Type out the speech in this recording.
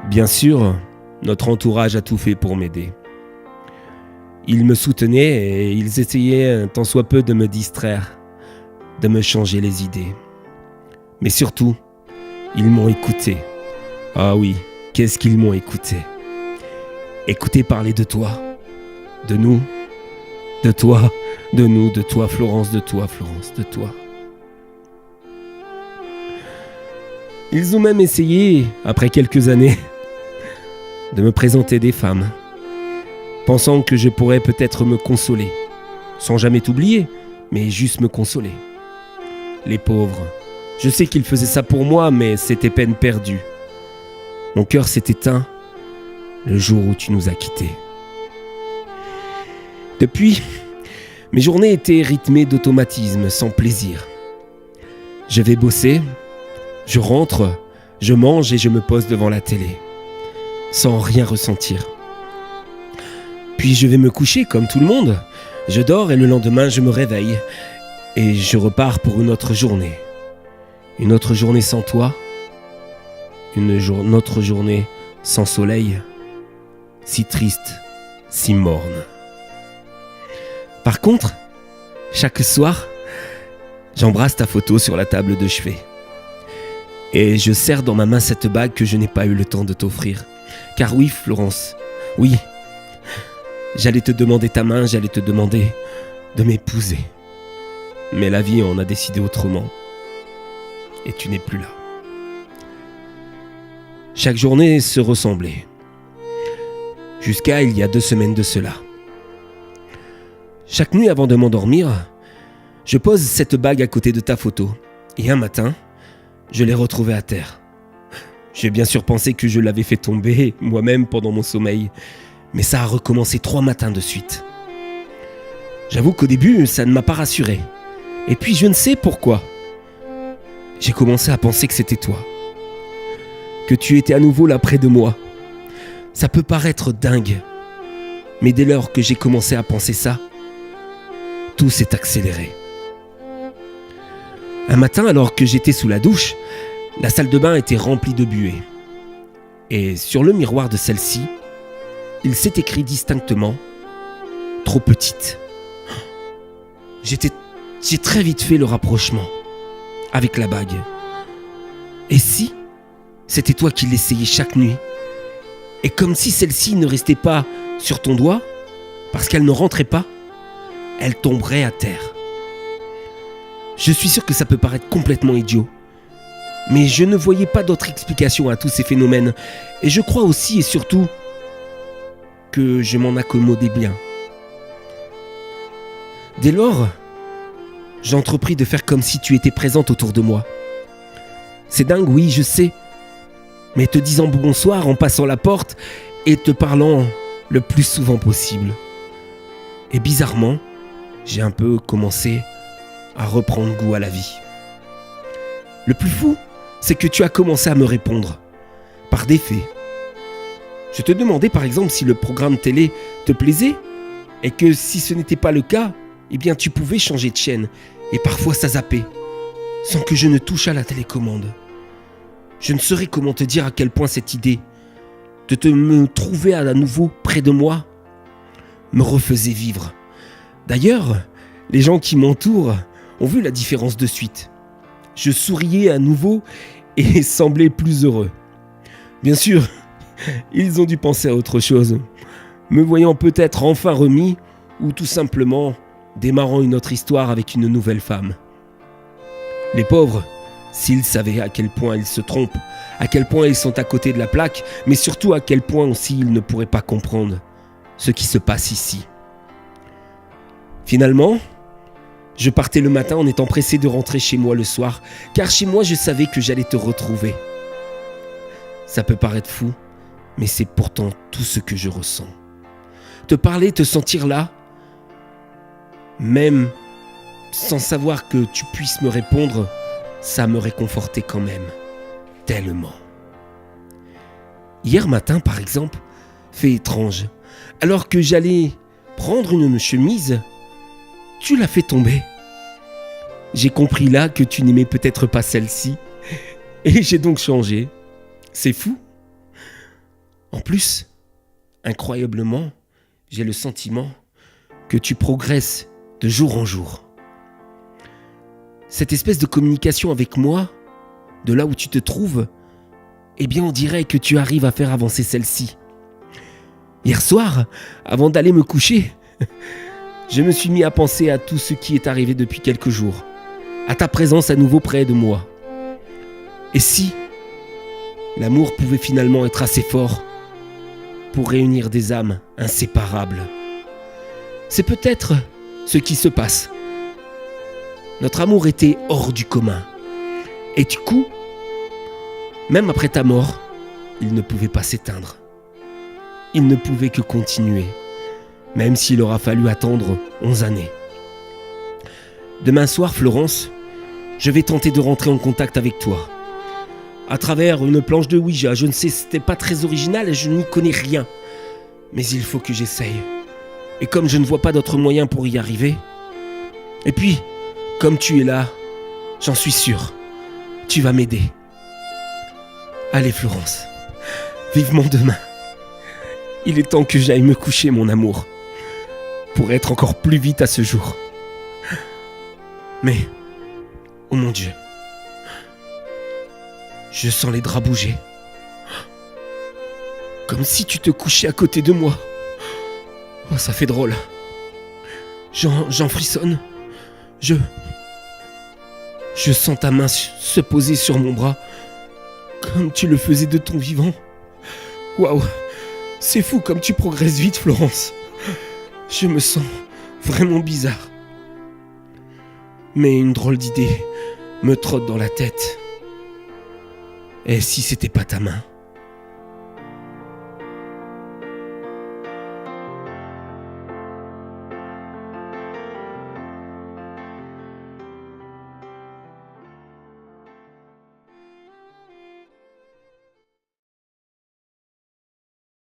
Bien sûr, notre entourage a tout fait pour m'aider. Ils me soutenaient et ils essayaient un tant soit peu de me distraire, de me changer les idées. Mais surtout, ils m'ont écouté. Ah oui, qu'est-ce qu'ils m'ont écouté? Écouté parler de toi, de nous, de toi, de nous, de toi Florence, de toi Florence, de toi. Ils ont même essayé, après quelques années, de me présenter des femmes, pensant que je pourrais peut-être me consoler, sans jamais t'oublier, mais juste me consoler. Les pauvres, je sais qu'ils faisaient ça pour moi, mais c'était peine perdue. Mon cœur s'est éteint le jour où tu nous as quittés. Depuis, mes journées étaient rythmées d'automatisme, sans plaisir. Je vais bosser, je rentre, je mange et je me pose devant la télé, sans rien ressentir. Puis je vais me coucher comme tout le monde. Je dors et le lendemain je me réveille et je repars pour une autre journée. Une autre journée sans toi, une autre journée sans soleil, si triste, si morne. Par contre, chaque soir, j'embrasse ta photo sur la table de chevet. Et je serre dans ma main cette bague que je n'ai pas eu le temps de t'offrir. Car oui, Florence, oui, j'allais te demander ta main, j'allais te demander de m'épouser. Mais la vie en a décidé autrement. Et tu n'es plus là. Chaque journée se ressemblait. Jusqu'à il y a 2 semaines de cela. Chaque nuit avant de m'endormir, je pose cette bague à côté de ta photo. Et un matin, je l'ai retrouvée à terre. J'ai bien sûr pensé que je l'avais fait tomber moi-même pendant mon sommeil. Mais ça a recommencé 3 matins de suite. J'avoue qu'au début, ça ne m'a pas rassuré. Et puis je ne sais pourquoi. J'ai commencé à penser que c'était toi. Que tu étais à nouveau là près de moi. Ça peut paraître dingue. Mais dès lors que j'ai commencé à penser ça, tout s'est accéléré. Un matin, alors que j'étais sous la douche, la salle de bain était remplie de buée. Et sur le miroir de celle-ci, il s'est écrit distinctement « Trop petite ». J'ai très vite fait le rapprochement avec la bague. Et si c'était toi qui l'essayais chaque nuit? Et comme si celle-ci ne restait pas sur ton doigt, parce qu'elle ne rentrait pas, elle tomberait à terre. Je suis sûr que ça peut paraître complètement idiot. Mais je ne voyais pas d'autre explication à tous ces phénomènes. Et je crois aussi et surtout que je m'en accommodais bien. Dès lors, j'entrepris de faire comme si tu étais présente autour de moi. C'est dingue, oui, je sais. Mais te disant bonsoir en passant la porte et te parlant le plus souvent possible. Et bizarrement, j'ai un peu commencé à reprendre goût à la vie. Le plus fou, c'est que tu as commencé à me répondre, par des faits. Je te demandais par exemple si le programme télé te plaisait, et que si ce n'était pas le cas, eh bien tu pouvais changer de chaîne, et parfois ça zappait, sans que je ne touche à la télécommande. Je ne saurais comment te dire à quel point cette idée de me trouver à nouveau près de moi me refaisait vivre. D'ailleurs, les gens qui m'entourent ont vu la différence de suite. Je souriais à nouveau et semblais plus heureux. Bien sûr, ils ont dû penser à autre chose, me voyant peut-être enfin remis ou tout simplement démarrant une autre histoire avec une nouvelle femme. Les pauvres, s'ils savaient à quel point ils se trompent, à quel point ils sont à côté de la plaque, mais surtout à quel point aussi ils ne pourraient pas comprendre ce qui se passe ici. Finalement, je partais le matin en étant pressé de rentrer chez moi le soir, car chez moi je savais que j'allais te retrouver. Ça peut paraître fou, mais c'est pourtant tout ce que je ressens. Te parler, te sentir là, même sans savoir que tu puisses me répondre, ça me réconfortait quand même, tellement. Hier matin, par exemple, fait étrange, alors que j'allais prendre une chemise, tu l'as fait tomber. J'ai compris là que tu n'aimais peut-être pas celle-ci, et j'ai donc changé. C'est fou. En plus, incroyablement, j'ai le sentiment que tu progresses de jour en jour. Cette espèce de communication avec moi, de là où tu te trouves, eh bien on dirait que tu arrives à faire avancer celle-ci. Hier soir, avant d'aller me coucher, je me suis mis à penser à tout ce qui est arrivé depuis quelques jours, à ta présence à nouveau près de moi. Et si l'amour pouvait finalement être assez fort pour réunir des âmes inséparables? C'est peut-être ce qui se passe. Notre amour était hors du commun. Et du coup, même après ta mort, il ne pouvait pas s'éteindre. Il ne pouvait que continuer, même s'il aura fallu attendre 11 années. Demain soir, Florence, je vais tenter de rentrer en contact avec toi. À travers une planche de Ouija, je ne sais, c'était pas très original et je n'y connais rien. Mais il faut que j'essaye. Et comme je ne vois pas d'autre moyen pour y arriver, et puis, comme tu es là, j'en suis sûr, tu vas m'aider. Allez Florence, vivement demain. Il est temps que j'aille me coucher, mon amour, pour être encore plus vite à ce jour. Mais, oh mon Dieu, je sens les draps bouger. Comme si tu te couchais à côté de moi. Oh, ça fait drôle. J'en frissonne. Je sens ta main se poser sur mon bras, comme tu le faisais de ton vivant. Waouh, c'est fou comme tu progresses vite, Florence. Je me sens vraiment bizarre. Mais une drôle d'idée me trotte dans la tête. Et si c'était pas ta main ?